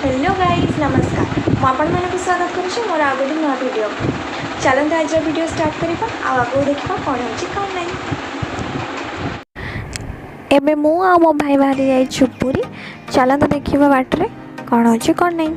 Hello guys नमस्कार मुझे स्वागत करुँच मोर आग गोटे नुआ भिडियो चलते आज वीडियो स्टार्ट करवा आगे देखा कौन हो कौन नहीं। एबे मु आ मो भाई बाहरी जाइछु पुरी चलते देखा बाटरे कौन हो कौन नहीं।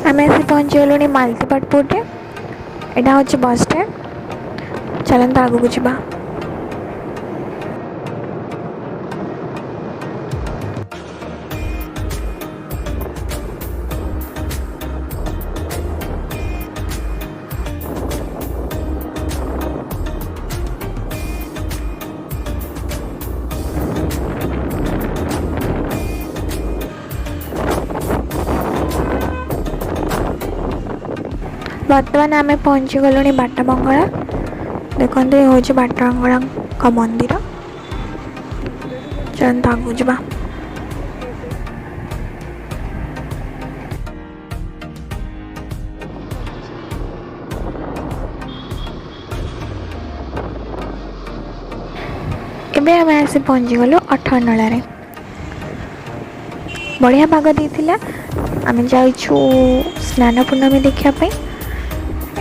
आम आसी पहुँचीगलु मालतीपाटपुरे यहाँ हूँ बस स्टैंड चलते आगू को जावा। बर्तमान आम पहुँची गलु बाटमंगला देखते ये हूँ बाटमंगला का मंदिर चलते आगू जावा। एबे आम आसी पहुँची गलु अठरनला बढ़िया पाग देइथिला आम जाइछु स्नान पूर्णमी देखापी।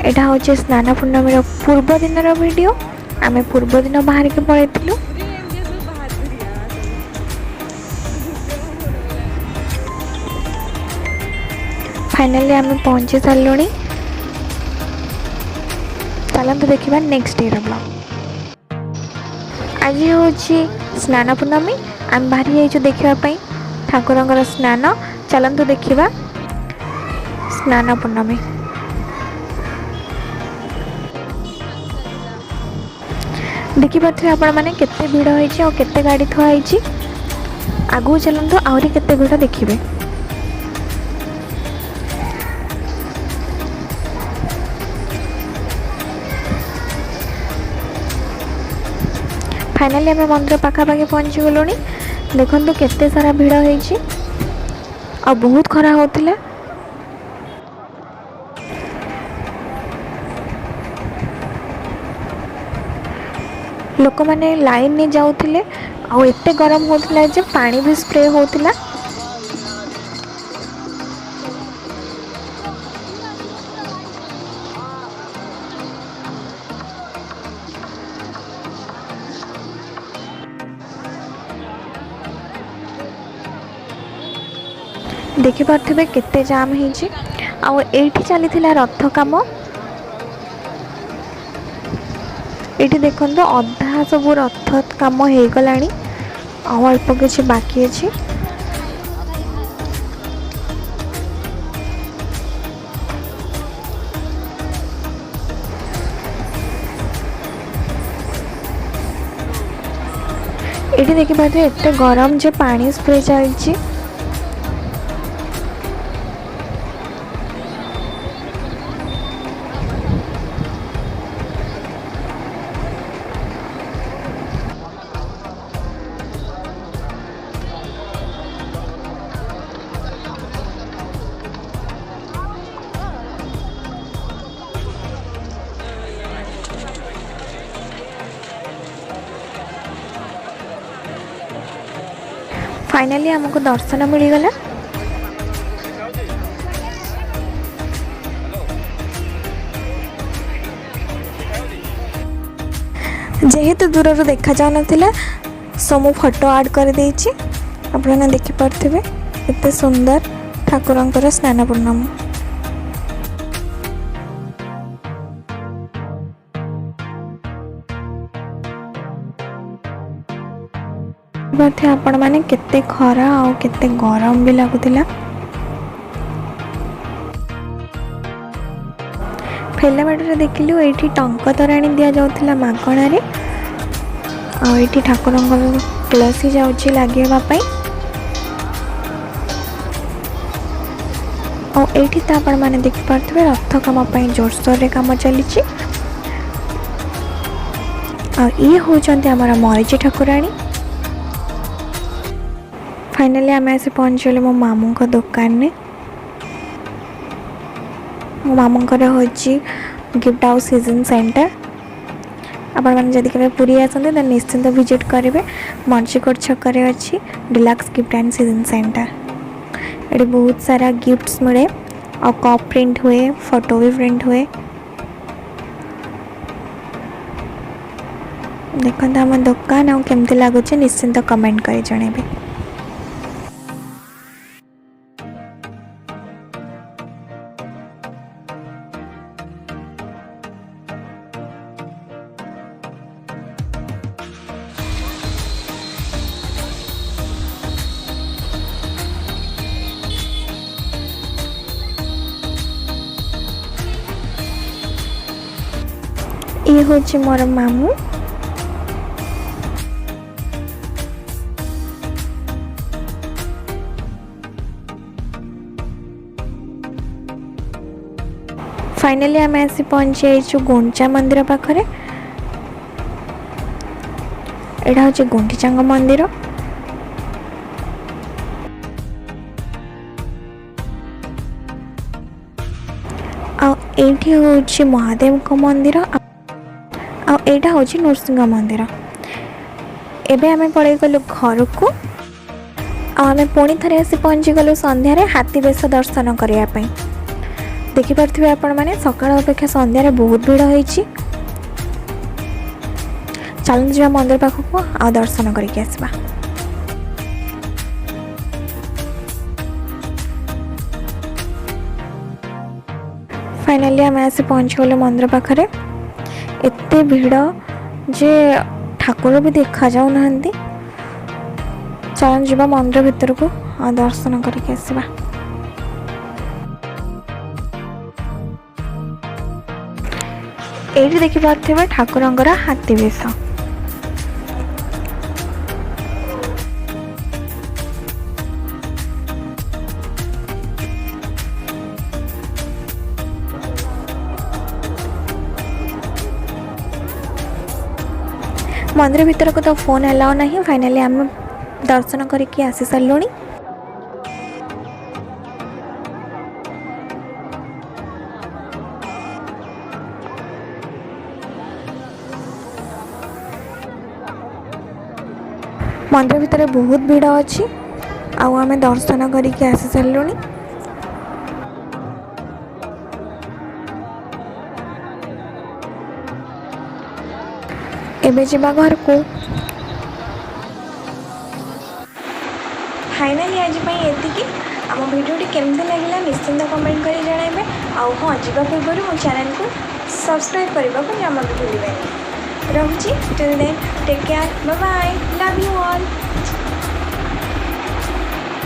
यहाँ हूँ स्नान पूर्णमी पूर्व दिन वीडियो आम पूर्व दिन बाहर के पलैलु। फाइनली आम पहुँची सारूँ चलते देखा नेक्स्ट डे ब्लॉग। आज हूँ स्नान पूर्णमी आम बाहरी जाइछु देखापी ठाकुर स्नान चलतु देखा स्नान पूर्णमी। देखिपे आपण मैंने केते भीड़ होइछि और केते गाड़ी थुआ होइछि आगु चलतु आहरी केते भीड़ देखिबे। फाइनली आम मंदिर पाखापाखि पहुँची गलु देखु केते सारा भीड़ होइछि और बहुत खरा होतिला। लोक मैंने लाइन नहीं जाऊले आ एते गरम होता जे पानी भी स्प्रे होता। देखिपे केते जाम होइछि आ एठी चली रथ काम। ये देखो अधा सब रथ कम हो गला अल्प किसी बाकी अच्छी। ये देखिए एत गरम जे पानी स्प्रे चलती फाइनली हमको दर्शन मिलगला। जेहेतु दूर देखा जा ना सो मु फोटो ऐड कर देछि आपने देखि पारथिबे एते सुंदर ठाकुरंकर स्नान पूर्णमी। आपण मैंने केते खरा और केते गरम भी लगुला। फेला बाटर देखिलु ये टंक तराणी दि जाऊला मागणारे आठी ठाकुर तुलसी जाऊँगी लगे ये आपण मैंने देखिपे रथ कम जोरसोर रे कम चली आ ये होचंती हमर मरीची ठाकुराणी। फाइनली आम आसी पहुँचल मो मामू का दुकान में। मो मामू हूँ गिफ्ट हाउस सीजन सेंटर। आपण मैंने जदि केवे पुरी आसते तो निश्चिंत विजिट करेंगे। मर्जीकोट छक अच्छी deluxe gift and season centre. ये बहुत सारा गिफ्ट्स मिले और कप प्रिंट हुए, फोटो भी प्रिंट हुए। देखते आम दुकान आउ केमती लगुच निश्चिंत कमेंट कर जणेबे। ये हूँ मोर मामू। फाइनली आम आसी पहुँची गुंचा मंदिर पाखरे। एटा हूँ गुंठीचांग मंदिर। एठी हूँ महादेव को मंदिर। एटा हूँ नृसिंह मंदिर। एबे आमे पड़े गलु घर को। आमे पुणी थरे आसी पहुँची गलु संध्यारे हाथी बेश दर्शन करने। देखिपे आपण मैंने सकाळ अपेक्षा संध्यारे बहुत भीड़ होइछि। चलते जा मंदिर पाखक आ दर्शन करके आसबा। फाइनली आम आसी पहुँच गलु मंदिर पाखरे। एते भीड़ जे ठाकुर भी देखा जाऊ नाहंती। चलन जीवा मंदिर भीतर को आ दर्शन करके आसबा। एठी देखि पार्थिबे ठाकुरंकर हाथी बेश। मंदिर भीतर को तो फोन अलाउ नहीं। फाइनली आम दर्शन करके आसी सारूँ। मंदिर भीतर बहुत भीड़ अच्छी। आम दर्शन करके आसी सारूँ। एबे जीवा घर को। फाइनली आज ये आम भिडियो केमती लगे निश्चिंत कमेंट कर जणाइबे। हाँ जीवा पूर्व मो चैनल को सब्सक्राइब करने को जमा भी भूलिए। रहुची till then take care bye bye love you all.